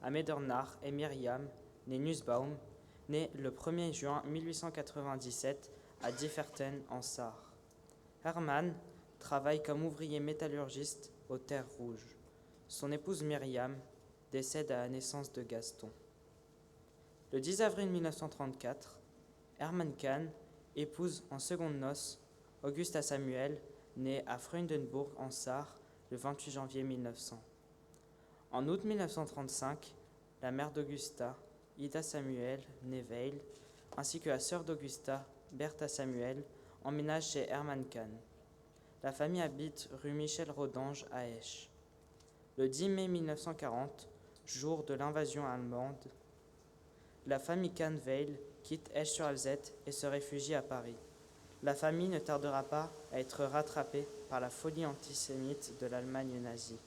Speaker 9: à Medernach, et Myriam, née Nussbaum, née le 1er juin 1897 à Differten en Sarre. Hermann travaille comme ouvrier métallurgiste aux Terres Rouges. Son épouse Myriam décède à la naissance de Gaston. Le 10 avril 1934, Hermann Kahn épouse en secondes noces Augusta Samuel, née à Freundenburg en Sarre le 28 janvier 1900. En août 1935, la mère d'Augusta, Ida Samuel, née Weil, ainsi que la sœur d'Augusta, Bertha Samuel, emménagent chez Hermann Kahn. La famille habite rue Michel Rodange à Esch. Le 10 mai 1940, jour de l'invasion allemande, la famille Kahn-Weil quitte Esch-sur-Alzette et se réfugie à Paris. La famille ne tardera pas à être rattrapée par la folie antisémite de l'Allemagne nazie.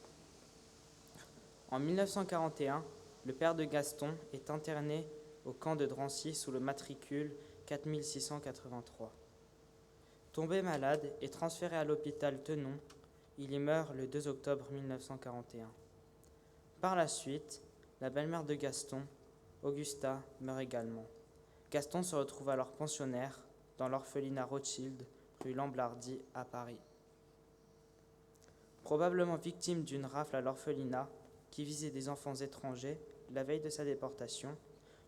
Speaker 9: En 1941, le père de Gaston est interné au camp de Drancy sous le matricule 4683. Tombé malade et transféré à l'hôpital Tenon, il y meurt le 2 octobre 1941. Par la suite, la belle-mère de Gaston, Augusta, meurt également. Gaston se retrouve alors pensionnaire dans l'orphelinat Rothschild, rue Lamblardy à Paris. Probablement victime d'une rafle à l'orphelinat qui visait des enfants étrangers, la veille de sa déportation,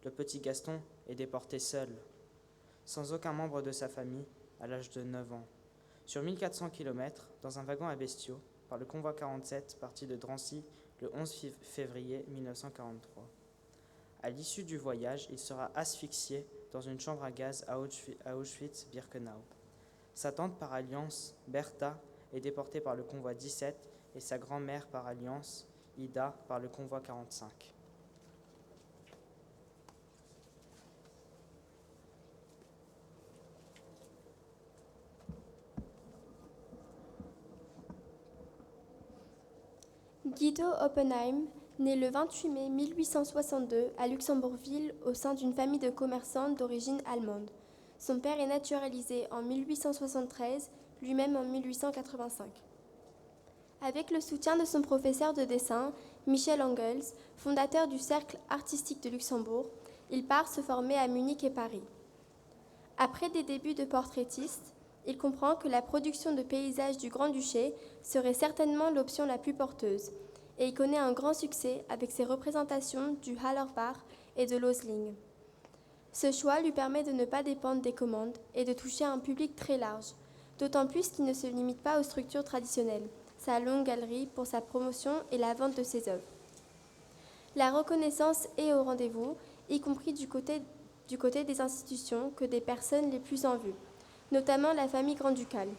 Speaker 9: le petit Gaston est déporté seul, sans aucun membre de sa famille, à l'âge de 9 ans, sur 1400 km, dans un wagon à bestiaux, par le convoi 47 parti de Drancy le 11 février 1943. À l'issue du voyage, il sera asphyxié dans une chambre à gaz à Auschwitz-Birkenau. Sa tante par alliance, Bertha, est déportée par le convoi 17 et sa grand-mère par alliance, Ida, par le convoi 45.
Speaker 5: Guido Oppenheim, né le 28 mai 1862 à Luxembourgville au sein d'une famille de commerçants d'origine allemande. Son père est naturalisé en 1873, lui-même en 1885. Avec le soutien de son professeur de dessin, Michel Engels, fondateur du Cercle artistique de Luxembourg, il part se former à Munich et Paris. Après des débuts de portraitiste, il comprend que la production de paysages du Grand-Duché serait certainement l'option la plus porteuse, et il connaît un grand succès avec ses représentations du Hallerbach et de l'Osling. Ce choix lui permet de ne pas dépendre des commandes et de toucher un public très large, d'autant plus qu'il ne se limite pas aux structures traditionnelles, sa longue galerie pour sa promotion et la vente de ses œuvres. La reconnaissance est au rendez-vous, y compris du côté des institutions que des personnes les plus en vue, notamment la famille grand-ducale.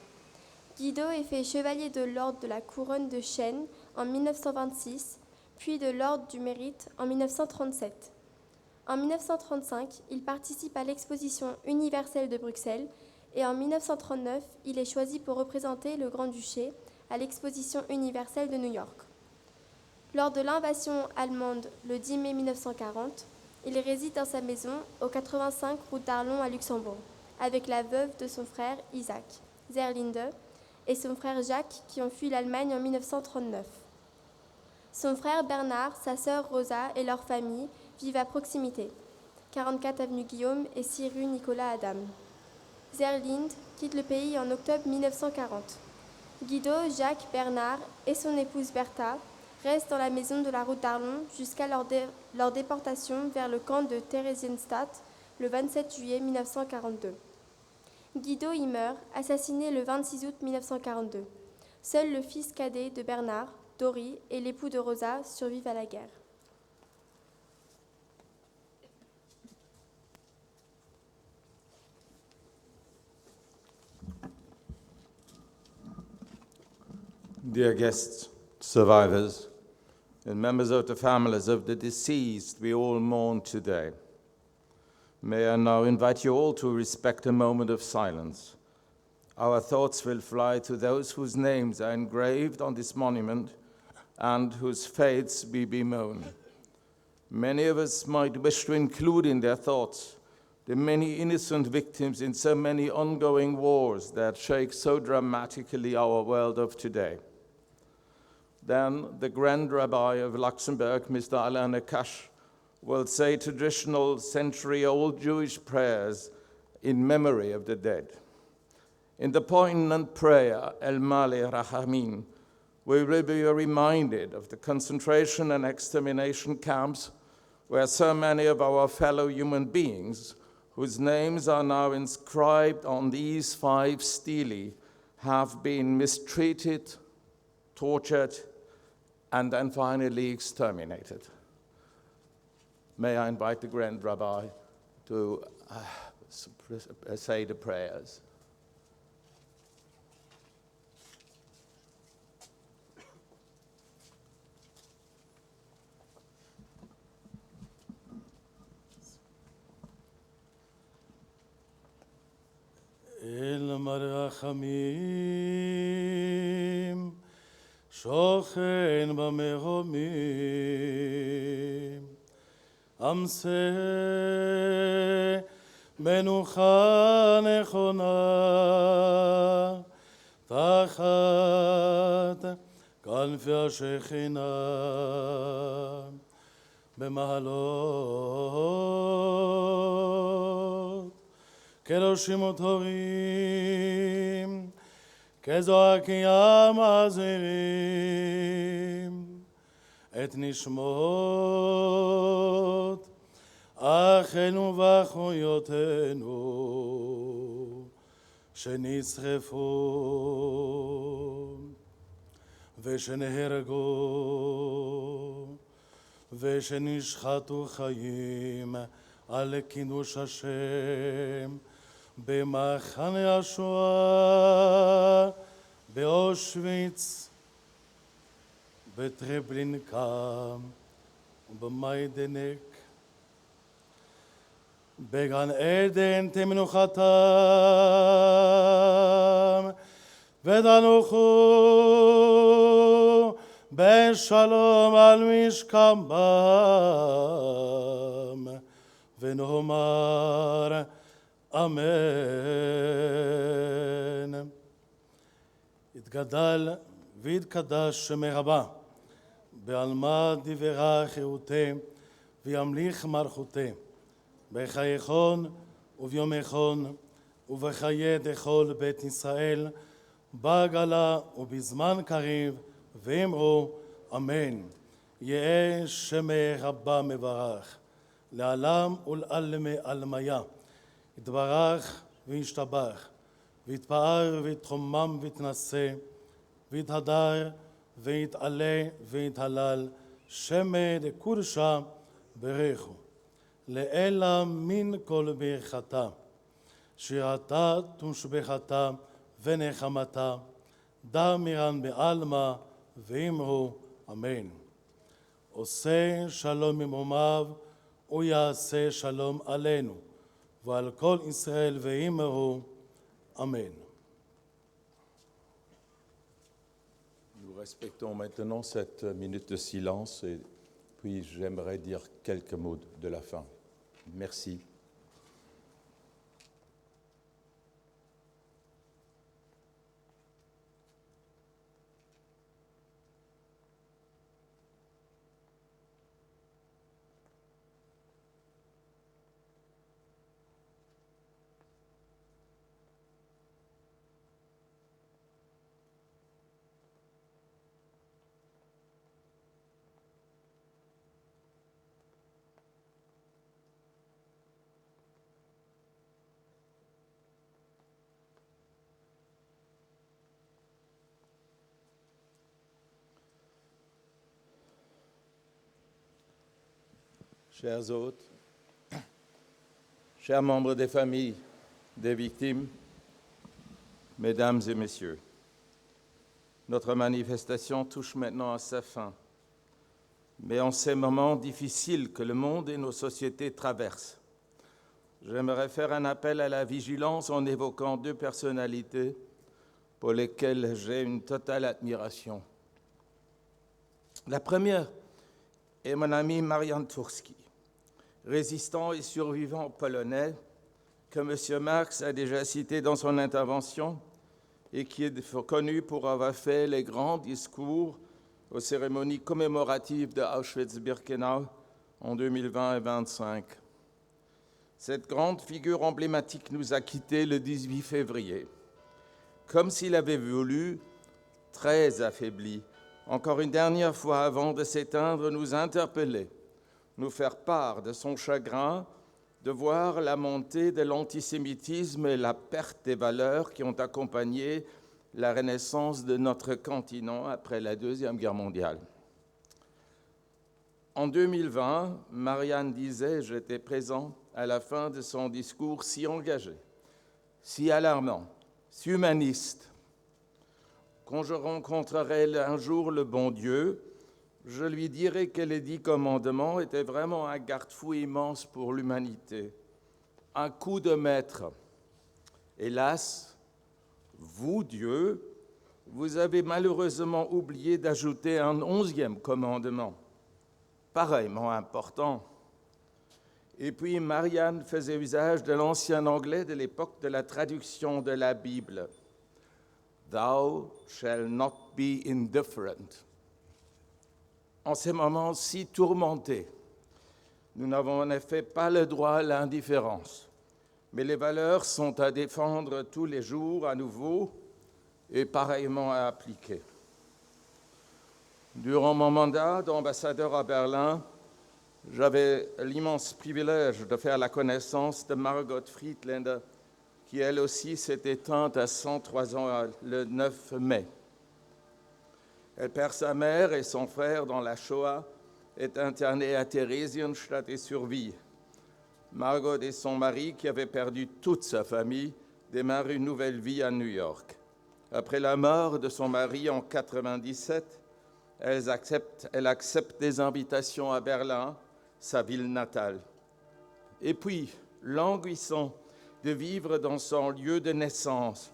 Speaker 5: Guido est fait chevalier de l'ordre de la couronne de chêne en 1926, puis de l'ordre du mérite en 1937. En 1935, il participe à l'exposition universelle de Bruxelles et en 1939, il est choisi pour représenter le Grand-Duché à l'exposition universelle de New York. Lors de l'invasion allemande le 10 mai 1940, il réside dans sa maison au 85 route d'Arlon à Luxembourg, avec la veuve de son frère Isaac, Zerlinde, et son frère Jacques qui ont fui l'Allemagne en 1939. Son frère Bernard, sa sœur Rosa et leur famille vivent à proximité, 44 avenue Guillaume et 6 rue Nicolas Adam. Zerlinde quitte le pays en octobre 1940. Guido, Jacques, Bernard et son épouse Bertha restent dans la maison de la route d'Arlon jusqu'à leur déportation vers le camp de Theresienstadt le 27 juillet 1942. Guido y meurt, assassiné le 26 août 1942. Seul le fils cadet de Bernard, Dory, et l'époux de Rosa survivent à la guerre.
Speaker 1: Dear guests, survivors, and members of the families of the deceased we all mourn today, may I now invite you all to respect a moment of silence. Our thoughts will fly to those whose names are engraved on this monument and whose fates we bemoan. Many of us might wish to include in their thoughts the many innocent victims in so many ongoing wars that shake so dramatically our world of today. Then the Grand Rabbi of Luxembourg, Mr. Alain Nakash, will say traditional century-old Jewish prayers in memory of the dead. In the poignant prayer, El Male Rahamin, we will be reminded of the concentration and extermination camps where so many of our fellow human beings, whose names are now inscribed on these 5 stelae, have been mistreated, tortured, and then finally exterminated. May I invite the Grand Rabbi to say the prayers.
Speaker 10: El Marachamim שוכן במרומים, עמסה מנוחה נכונה, תחת כנפי השכינה, במעלות קדושים וטהורים, כזועקים הזהירים את נשמות אחינו ואחיותינו שנשרפו ושנהרגו ושנשחטו חיים על קידוש השם במחנה השואה, באושוויץ, בטרבלינקה ובמיידנק. בגן עדן תמנוחתם, ותנוחו בשלום על משכבם, ונאמר אמן. יתגדל ויתקדש שמך רבה, בעלמא דברה חירותי, וימליך מלכותי, בחייכון וביומכון, ובחיי דכל בית ישראל, בעגלה ובזמן קריב, ואמרו אמן. יהא שמך רבה מברך, לעלם ולעלמי עלמיה, יתברך וישתבח, ויתפאר ויתחומם ויתנשא, ויתהדר ויתעלה ויתהלל, שמא דקודשא ברכו. לאלה מן כל ברכתה, שירתה תושבחתה ונחמתה, דמירן בעלמא, ואמרו אמן. עושה שלום ממרומיו, ויעשה שלום עלינו, ועל כל ישראל, ואמרו amen.
Speaker 1: Nous respectons maintenant cette minute de silence et puis j'aimerais dire quelques mots de la fin. Merci. Chers hôtes, chers membres des familles des victimes, mesdames et messieurs, notre manifestation touche maintenant à sa fin. Mais en ces moments difficiles que le monde et nos sociétés traversent, j'aimerais faire un appel à la vigilance en évoquant deux personnalités pour lesquelles j'ai une totale admiration. La première est mon ami Marian Turski, résistant et survivant polonais que M. Marx a déjà cité dans son intervention et qui est connu pour avoir fait les grands discours aux cérémonies commémoratives de Auschwitz-Birkenau en 2020 et 2025. Cette grande figure emblématique nous a quittés le 18 février, comme s'il avait voulu, très affaibli, encore une dernière fois avant de s'éteindre, nous interpeller, nous faire part de son chagrin de voir la montée de l'antisémitisme et la perte des valeurs qui ont accompagné la renaissance de notre continent après la Deuxième Guerre mondiale. En 2020, Marianne disait, j'étais présent à la fin de son discours si engagé, si alarmant, si humaniste. Quand je rencontrerai un jour le bon Dieu, je lui dirai que les 10 commandements étaient vraiment un garde-fou immense pour l'humanité, un coup de maître. Hélas, vous, Dieu, vous avez malheureusement oublié d'ajouter un 11e commandement, pareillement important. Et puis Marianne faisait usage de l'ancien anglais de l'époque de la traduction de la Bible. Thou shall not be indifferent. En ces moments si tourmentés, nous n'avons en effet pas le droit à l'indifférence, mais les valeurs sont à défendre tous les jours à nouveau et pareillement à appliquer. Durant mon mandat d'ambassadeur à Berlin, j'avais l'immense privilège de faire la connaissance de Margot Friedländer, qui elle aussi s'est éteinte à 103 ans le 9 mai. Elle perd sa mère et son frère dans la Shoah, est interné à Theresienstadt et survit. Margot et son mari, qui avaient perdu toute sa famille, démarrent une nouvelle vie à New York. Après la mort de son mari en 1997, elle accepte des invitations à Berlin, sa ville natale. Et puis, languissant de vivre dans son lieu de naissance,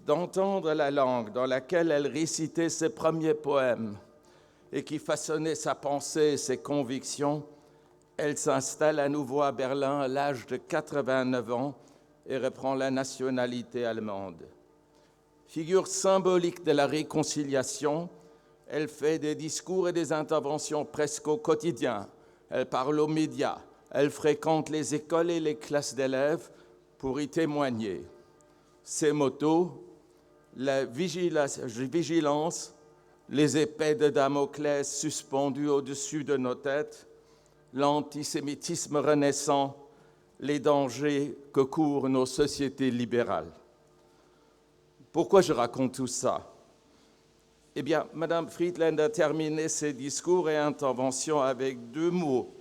Speaker 1: d'entendre la langue dans laquelle elle récitait ses premiers poèmes et qui façonnait sa pensée et ses convictions, elle s'installe à nouveau à Berlin à l'âge de 89 ans et reprend la nationalité allemande. Figure symbolique de la réconciliation, elle fait des discours et des interventions presque au quotidien. Elle parle aux médias, elle fréquente les écoles et les classes d'élèves pour y témoigner. Ses mottos, la vigilance, les épées de Damoclès suspendues au-dessus de nos têtes, l'antisémitisme renaissant, les dangers que courent nos sociétés libérales. Pourquoi je raconte tout ça? Eh bien, Mme Friedlander a terminé ses discours et interventions avec deux mots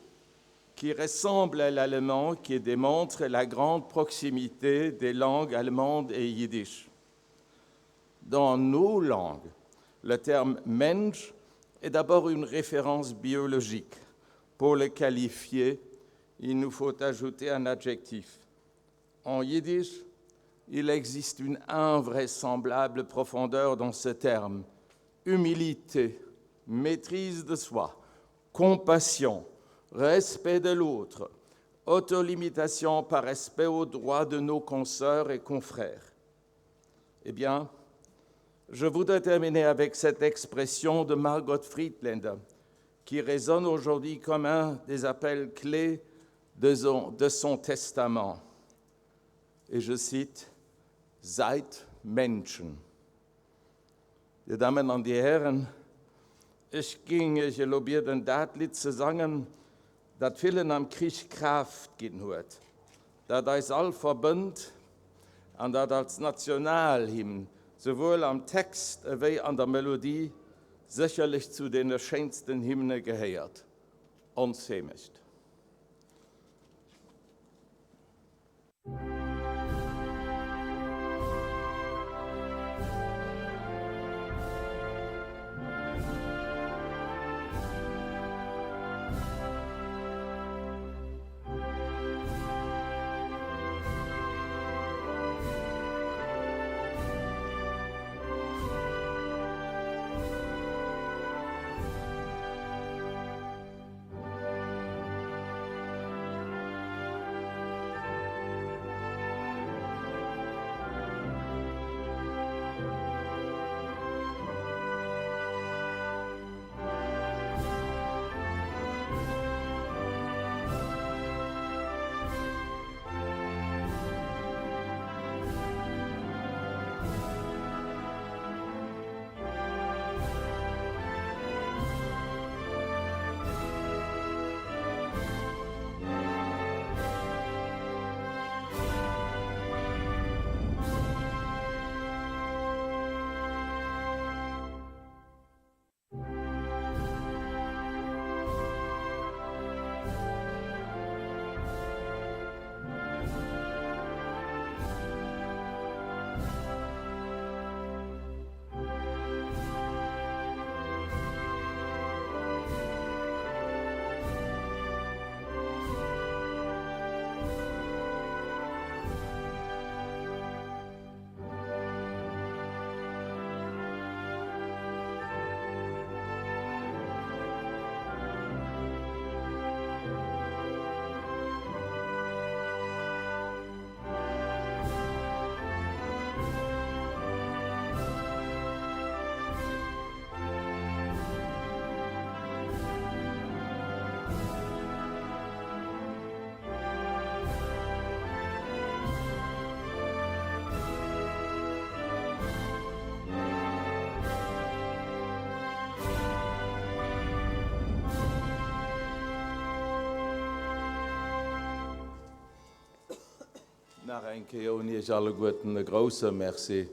Speaker 1: qui ressemblent à l'allemand, qui démontrent la grande proximité des langues allemandes et yiddish. Dans nos langues, le terme « Mensch » est d'abord une référence biologique. Pour le qualifier, il nous faut ajouter un adjectif. En yiddish, il existe une invraisemblable profondeur dans ce terme. Humilité, maîtrise de soi, compassion, respect de l'autre, autolimitation par respect aux droits de nos consoeurs et confrères. Eh bien, je voudrais terminer avec cette expression de Margot Friedlander, qui résonne aujourd'hui comme un des appels clés de son testament. Et je cite, « Seid Menschen ». Die Damen und die Herren, ich gelobiert ein Daatlied zu sagen, dat vielen am Krieg Kraft geben hat, dat uns all verbindt und dat als Nationalhymn sowohl am Text wie an der Melodie sicherlich zu den schönsten Hymnen gehört. Unzähmigt. Nach een keer is alle goed een große merci,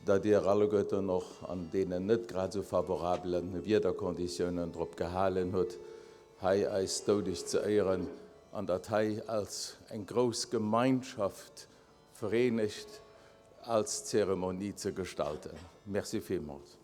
Speaker 1: dat ihr alle gut noch an denen nicht gerade so favorablen Wetterkonditionen drauf gehalten hat, hier als deutlich zu ehren an der Datei als eine große Gemeinschaft vereinigt als Zeremonie zu gestalten. Merci vielmals.